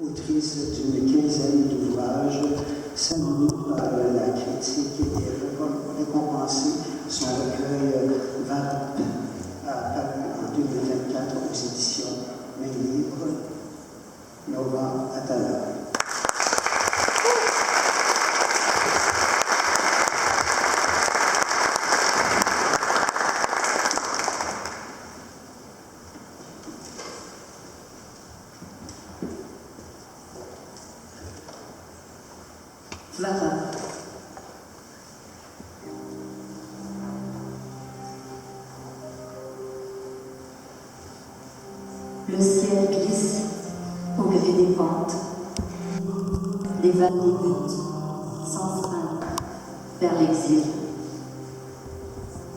autrice d'une quinzaine d'ouvrages, saluée par la critique et récompensée. Son recueil VAP a paru en 2024 aux éditions Main Libre. Nova Atala. Clara. Le ciel glisse au gré des pentes. Les vagues débutent sans frein vers l'exil.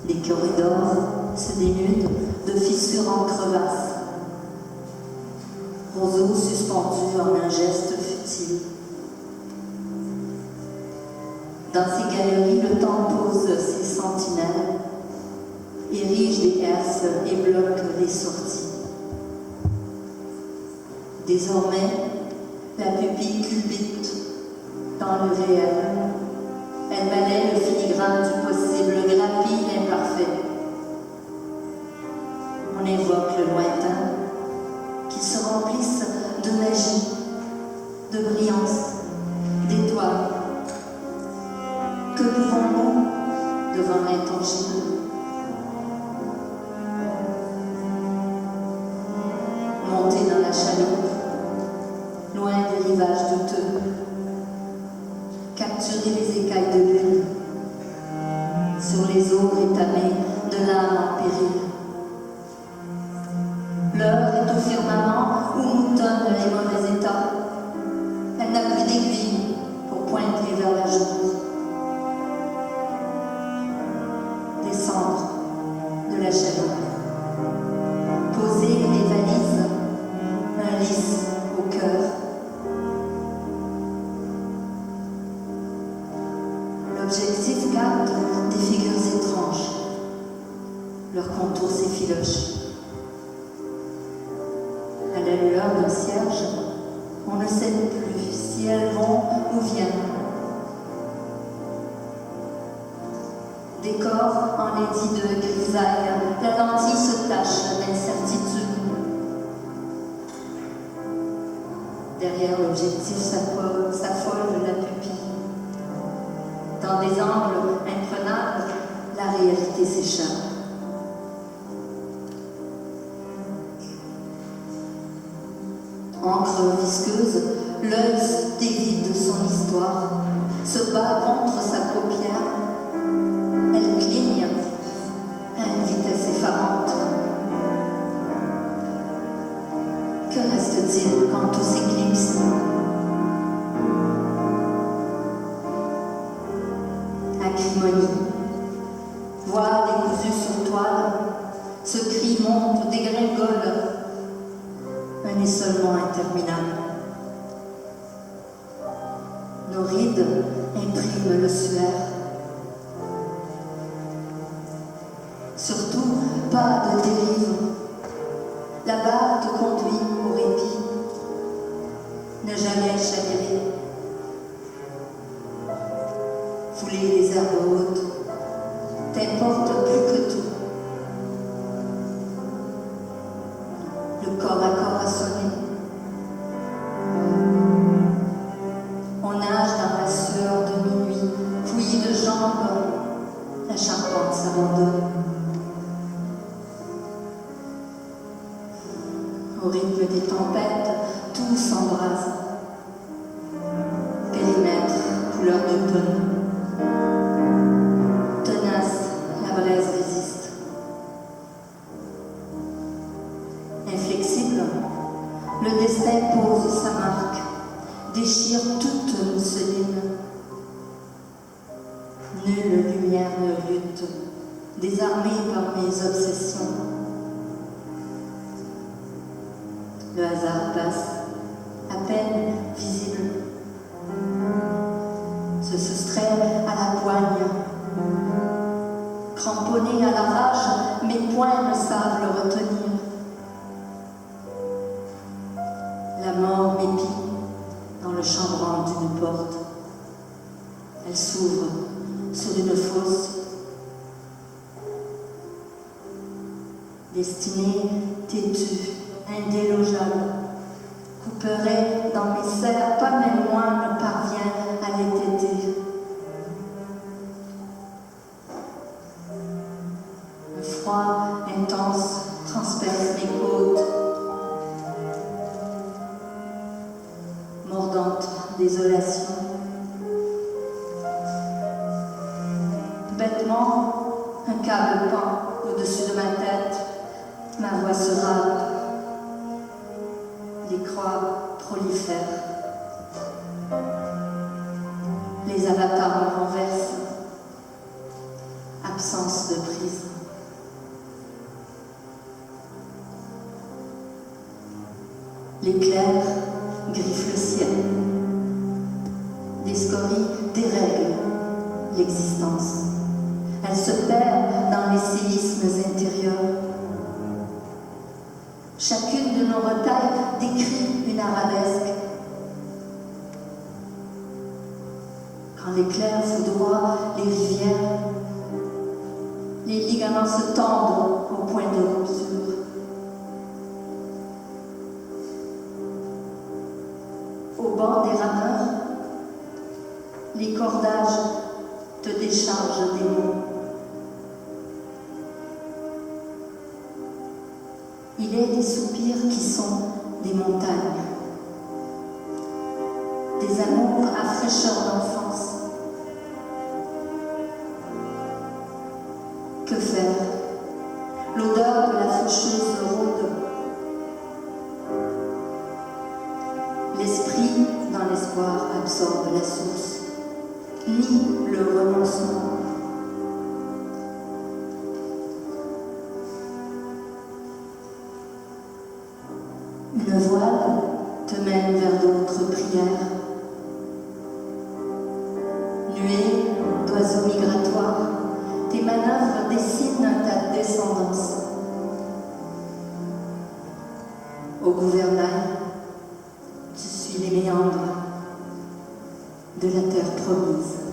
Les corridors se dénudent de fissures en crevasses. Roseaux suspendus en un geste futile. Dans ces galeries, le temps pose ses sentinelles, érige des herses et bloque les sorties. Désormais, la pupille culbute dans le réel. Elle balaie le filigrane du possible, grappille l'imparfait. On évoque le lointain qui se remplisse de magie, de brillance, d'étoiles. Que pouvons-nous devant l'intangible? Monter dans la chaloupe, loin des rivages douteux, capturer les écailles de lune, sur les eaux rétamées de l'âme en péril. L'heure est au firmament où moutonnent les mauvais états. Elle n'a plus d'aiguille pour pointer vers la jour. Descendre de la chaloupe, poser les valises, un lys au cœur. L'objectif capte des figures étranges, leurs contours s'effilochent. À la lueur d'un cierge, on ne sait plus si elles vont ou viennent. Décor enlaidi de grisaille, la lentille se tache d'incertitude. Derrière l'objectif s'affole la pupille. Dans des angles imprenables, la réalité s'échappe. Encre visqueuse, l'œil se dévie de son histoire, se bat contre sa paupière. Elle cligne à une vitesse effarante. Que reste-t-il quand tout s'éclipse? Acrimonie, voix décousue sur toile, ce cri monte, dégringole, un essolement interminable. Nos rides impriment le suaire. Surtout, pas de dérive. La barre te conduit au répit. Ne jamais chavirer. Fouler les herbes hautes t'importe plus que tout. Le corps à corps a sonné. On nage dans la sueur de minuit, fouillis de jambes, la charpente s'abandonne. Au rythme des tempêtes, tout s'embrase. Périmètre, couleur d'automne. Tenace, la braise résiste. Inflexible, le destin pose sa marque, déchire toute mousseline. Nulle lumière ne lutte, désarmée par mes obsessions. Le hasard passe, à peine visible, se soustrait à la poigne. Cramponné à la rage, mes poings ne savent le retenir. La mort m'épie dans le chambranle d'une porte. Elle s'ouvre sur une fosse destinée, têtue, indélogeable, couperait dans mes serres, pas même moi ne parvient à l'étêter. Un froid intense transperce mes côtes, mordante désolation. Bêtement, un câble pend au-dessus de ma tête, ma voix se râpe, les croix prolifèrent, les avatars me renversent, absence de prise. L'éclair griffe le ciel, des scories dérèglent l'existence. Elle se perd dans les séismes intérieurs. Chacune de nos retailles décrit une arabesque. Quand l'éclair foudroie les rivières, les ligaments se tendent au point de rupture. Au bord des rameurs, les cordages te déchargent des mots. Il est des soupirs qui sont des montagnes, des amours à fraîcheur d'enfance. Que faire? L'odeur de la faucheuse rôde. L'esprit, dans l'espoir, absorbe la source, nie le renoncement. Une voile te mène vers d'autres prières. Nuée d'oiseaux migratoires, tes manœuvres dessinent ta descendance. Au gouvernail, tu suis les méandres de la terre promise.